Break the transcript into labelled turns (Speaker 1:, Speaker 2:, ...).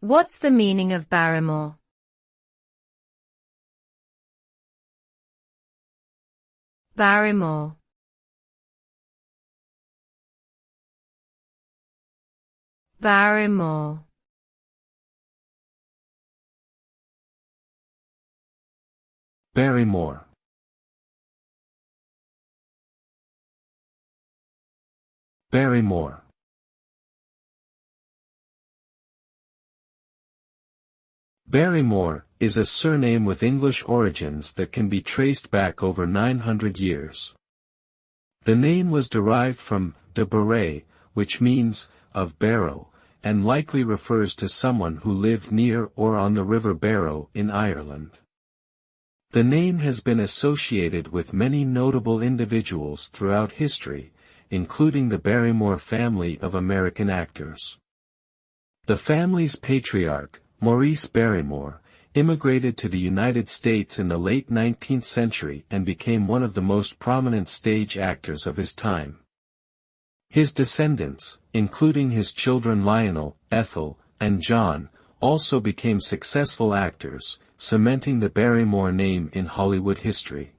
Speaker 1: What's the meaning of Barrymore? Barrymore. Barrymore.
Speaker 2: Barrymore. Barrymore. Barrymore is a surname with English origins that can be traced back over 900 years. The name was derived from de barre, which means, of barrow, and likely refers to someone who lived near or on the River Barrow in Ireland. The name has been associated with many notable individuals throughout history, including the Barrymore family of American actors. The family's patriarch, Maurice Barrymore, immigrated to the United States in the late 19th century and became one of the most prominent stage actors of his time. His descendants, including his children Lionel, Ethel, and John, also became successful actors, cementing the Barrymore name in Hollywood history.